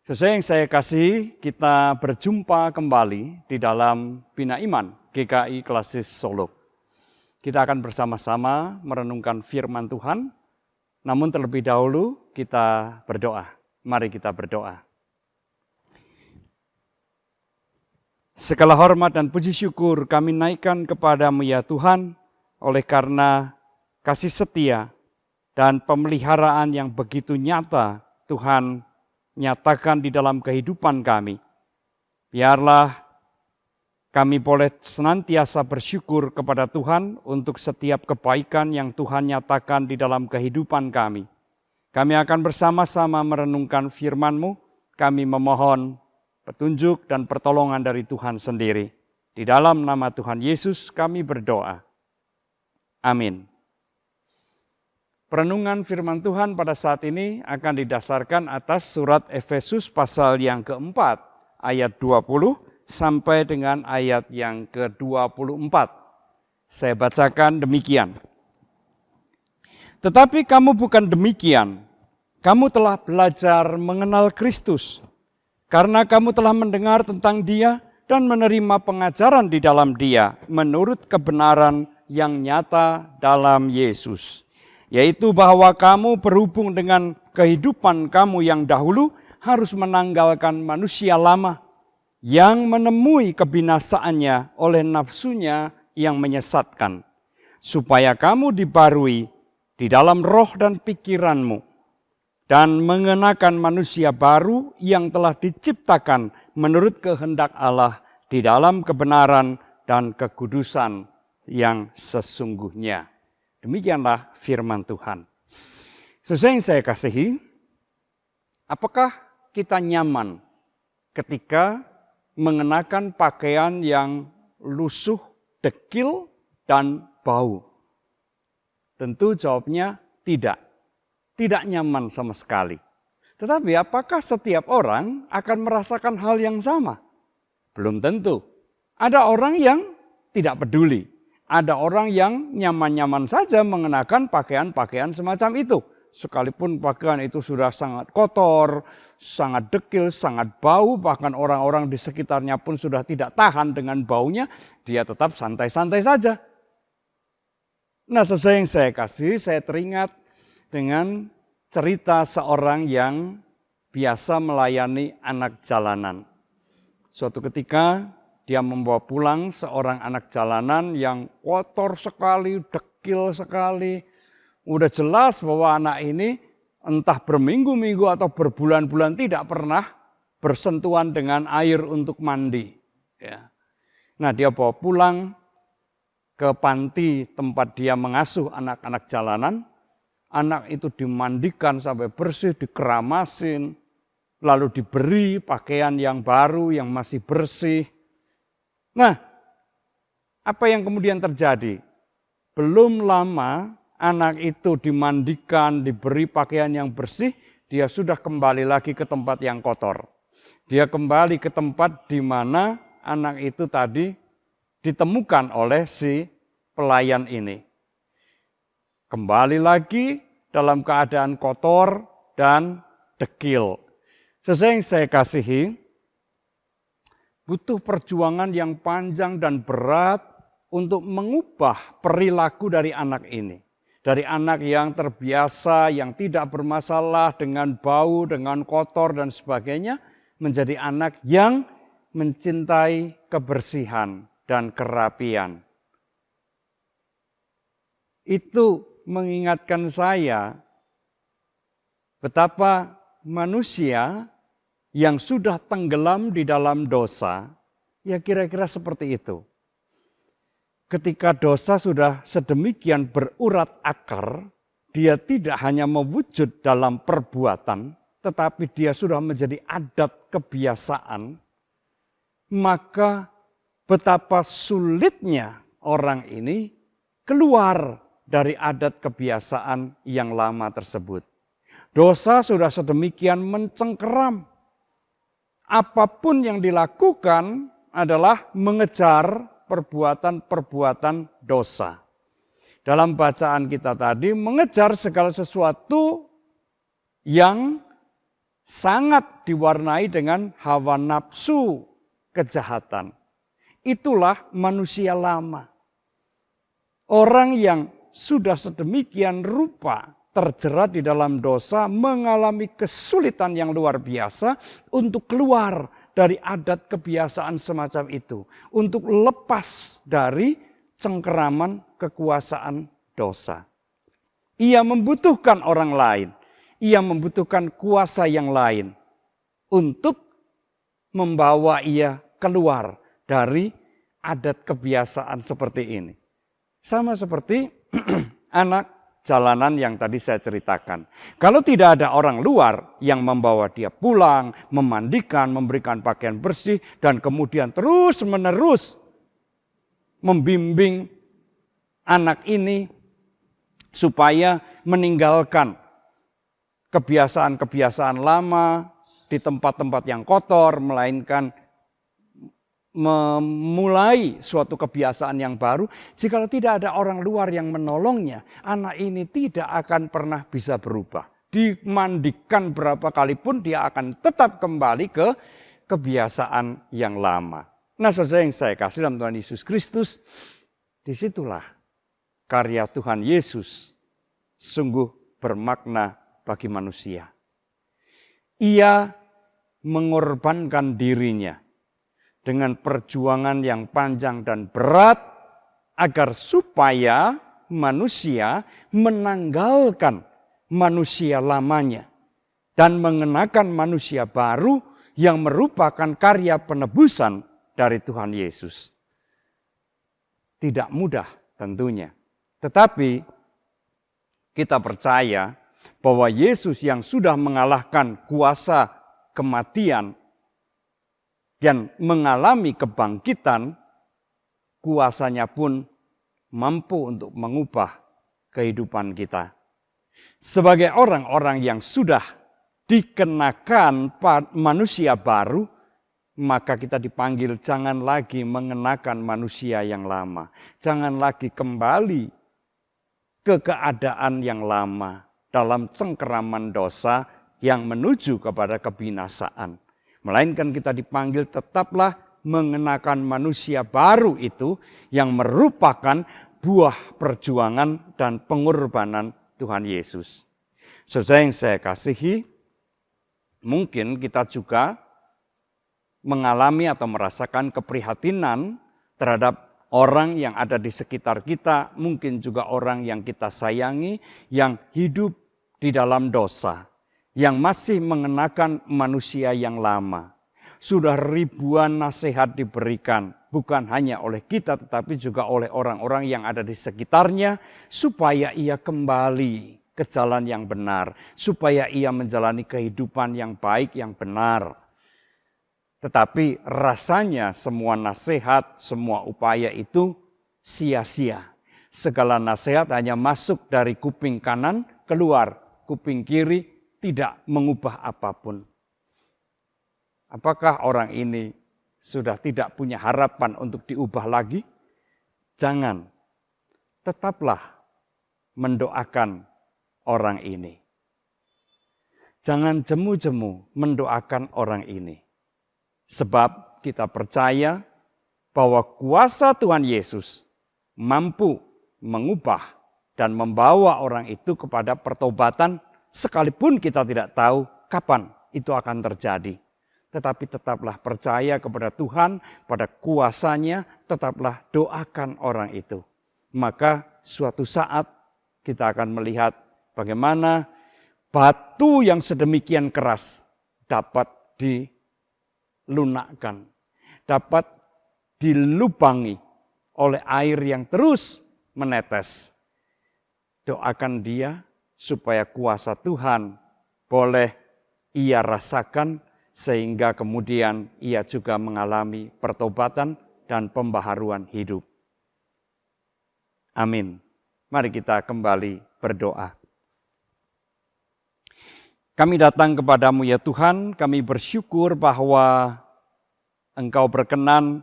Sesuai yang saya kasih, kita berjumpa kembali di dalam Bina Iman GKI Klasis Solo. Kita akan bersama-sama merenungkan firman Tuhan, namun terlebih dahulu kita berdoa. Mari kita berdoa. Segala hormat dan puji syukur kami naikkan kepadamu ya Tuhan, oleh karena kasih setia dan pemeliharaan yang begitu nyata Tuhan nyatakan di dalam kehidupan kami. Biarlah kami boleh senantiasa bersyukur kepada Tuhan untuk setiap kebaikan yang Tuhan nyatakan di dalam kehidupan kami. Kami akan bersama-sama merenungkan firman-Mu. Kami memohon petunjuk dan pertolongan dari Tuhan sendiri. Di dalam nama Tuhan Yesus kami berdoa. Amin. Perenungan firman Tuhan pada saat ini akan didasarkan atas surat Efesus pasal yang keempat, ayat 20 sampai dengan ayat yang ke-24. Saya bacakan demikian. Tetapi kamu bukan demikian, kamu telah belajar mengenal Kristus, karena kamu telah mendengar tentang Dia dan menerima pengajaran di dalam Dia, menurut kebenaran yang nyata dalam Yesus. Yaitu bahwa kamu berhubung dengan kehidupan kamu yang dahulu harus menanggalkan manusia lama yang menemui kebinasaannya oleh nafsunya yang menyesatkan. Supaya kamu dibarui di dalam roh dan pikiranmu dan mengenakan manusia baru yang telah diciptakan menurut kehendak Allah di dalam kebenaran dan kekudusan yang sesungguhnya. Demikianlah firman Tuhan. Sesuai yang saya kasihi, apakah kita nyaman ketika mengenakan pakaian yang lusuh, dekil, dan bau? Tentu jawabnya tidak. Tidak nyaman sama sekali. Tetapi apakah setiap orang akan merasakan hal yang sama? Belum tentu. Ada orang yang tidak peduli. Ada orang yang nyaman-nyaman saja mengenakan pakaian-pakaian semacam itu. Sekalipun pakaian itu sudah sangat kotor, sangat dekil, sangat bau, bahkan orang-orang di sekitarnya pun sudah tidak tahan dengan baunya, dia tetap santai-santai saja. Nah, sesuai yang saya kasih, saya teringat dengan cerita seorang yang biasa melayani anak jalanan. Suatu ketika dia membawa pulang seorang anak jalanan yang kotor sekali, dekil sekali. Udah jelas bahwa anak ini entah berminggu-minggu atau berbulan-bulan tidak pernah bersentuhan dengan air untuk mandi. Ya. Nah, dia bawa pulang ke panti tempat dia mengasuh anak-anak jalanan. Anak itu dimandikan sampai bersih, dikeramasin, lalu diberi pakaian yang baru, yang masih bersih. Nah, apa yang kemudian terjadi? Belum lama anak itu dimandikan, diberi pakaian yang bersih, dia sudah kembali lagi ke tempat yang kotor. Dia kembali ke tempat di mana anak itu tadi ditemukan oleh si pelayan ini. Kembali lagi dalam keadaan kotor dan dekil. Sesuai yang saya kasihi, butuh perjuangan yang panjang dan berat untuk mengubah perilaku dari anak ini. Dari anak yang terbiasa, yang tidak bermasalah dengan bau, dengan kotor dan sebagainya, menjadi anak yang mencintai kebersihan dan kerapian. Itu mengingatkan saya betapa manusia yang sudah tenggelam di dalam dosa, ya kira-kira seperti itu. Ketika dosa sudah sedemikian berurat akar, dia tidak hanya mewujud dalam perbuatan, tetapi dia sudah menjadi adat kebiasaan, maka betapa sulitnya orang ini keluar dari adat kebiasaan yang lama tersebut. Dosa sudah sedemikian mencengkeram. Apapun yang dilakukan adalah mengejar perbuatan-perbuatan dosa. Dalam bacaan kita tadi, mengejar segala sesuatu yang sangat diwarnai dengan hawa nafsu kejahatan. Itulah manusia lama. Orang yang sudah sedemikian rupa terjerat di dalam dosa mengalami kesulitan yang luar biasa untuk keluar dari adat kebiasaan semacam itu. Untuk lepas dari cengkeraman kekuasaan dosa. Ia membutuhkan orang lain. Ia membutuhkan kuasa yang lain untuk membawa ia keluar dari adat kebiasaan seperti ini. Sama seperti anak jalanan yang tadi saya ceritakan. Kalau tidak ada orang luar yang membawa dia pulang, memandikan, memberikan pakaian bersih, dan kemudian terus-menerus membimbing anak ini supaya meninggalkan kebiasaan-kebiasaan lama di tempat-tempat yang kotor, melainkan memulai suatu kebiasaan yang baru. Jika tidak ada orang luar yang menolongnya, anak ini tidak akan pernah bisa berubah. Dimandikan berapa kali pun dia akan tetap kembali ke kebiasaan yang lama. Nah, saudara yang saya kasih dalam Tuhan Yesus Kristus, disitulah karya Tuhan Yesus sungguh bermakna bagi manusia. Ia mengorbankan dirinya dengan perjuangan yang panjang dan berat agar supaya manusia menanggalkan manusia lamanya dan mengenakan manusia baru yang merupakan karya penebusan dari Tuhan Yesus. Tidak mudah tentunya, tetapi kita percaya bahwa Yesus yang sudah mengalahkan kuasa kematian dan mengalami kebangkitan, kuasanya pun mampu untuk mengubah kehidupan kita. Sebagai orang-orang yang sudah dikenakan manusia baru, maka kita dipanggil jangan lagi mengenakan manusia yang lama. Jangan lagi kembali ke keadaan yang lama dalam cengkeraman dosa yang menuju kepada kebinasaan. Melainkan kita dipanggil tetaplah mengenakan manusia baru itu yang merupakan buah perjuangan dan pengorbanan Tuhan Yesus. Saudara yang saya kasihi, mungkin kita juga mengalami atau merasakan keprihatinan terhadap orang yang ada di sekitar kita, mungkin juga orang yang kita sayangi, yang hidup di dalam dosa, yang masih mengenakan manusia yang lama. Sudah ribuan nasihat diberikan, bukan hanya oleh kita, tetapi juga oleh orang-orang yang ada di sekitarnya, supaya ia kembali ke jalan yang benar, supaya ia menjalani kehidupan yang baik, yang benar. Tetapi rasanya semua nasihat, semua upaya itu sia-sia. Segala nasihat hanya masuk dari kuping kanan, keluar kuping kiri, tidak mengubah apapun. Apakah orang ini sudah tidak punya harapan untuk diubah lagi? Jangan. Tetaplah mendoakan orang ini. Jangan jemu-jemu mendoakan orang ini. Sebab kita percaya bahwa kuasa Tuhan Yesus mampu mengubah dan membawa orang itu kepada pertobatan, sekalipun kita tidak tahu kapan itu akan terjadi. Tetapi tetaplah percaya kepada Tuhan, pada kuasanya, tetaplah doakan orang itu. Maka suatu saat kita akan melihat bagaimana batu yang sedemikian keras dapat dilunakkan, dapat dilubangi oleh air yang terus menetes. Doakan dia supaya kuasa Tuhan boleh ia rasakan, sehingga kemudian ia juga mengalami pertobatan dan pembaharuan hidup. Amin. Mari kita kembali berdoa. Kami datang kepadamu ya Tuhan, kami bersyukur bahwa Engkau berkenan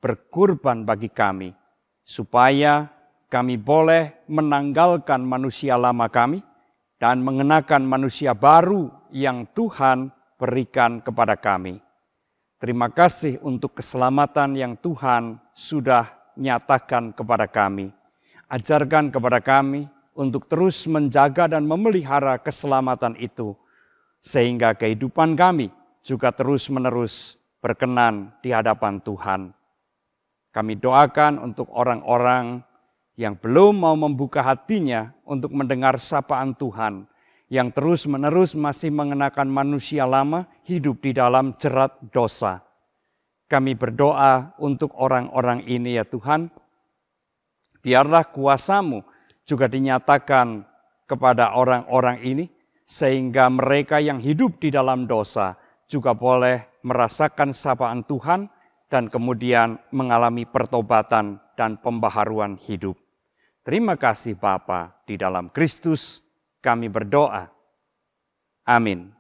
berkorban bagi kami, supaya kami boleh menanggalkan manusia lama kami dan mengenakan manusia baru yang Tuhan berikan kepada kami. Terima kasih untuk keselamatan yang Tuhan sudah nyatakan kepada kami. Ajarkan kepada kami untuk terus menjaga dan memelihara keselamatan itu, sehingga kehidupan kami juga terus-menerus berkenan di hadapan Tuhan. Kami doakan untuk orang-orang yang belum mau membuka hatinya untuk mendengar sapaan Tuhan, yang terus-menerus masih mengenakan manusia lama hidup di dalam jerat dosa. Kami berdoa untuk orang-orang ini ya Tuhan, biarlah kuasa-Mu juga dinyatakan kepada orang-orang ini, sehingga mereka yang hidup di dalam dosa juga boleh merasakan sapaan Tuhan dan kemudian mengalami pertobatan dan pembaharuan hidup. Terima kasih Bapa, di dalam Kristus kami berdoa. Amin.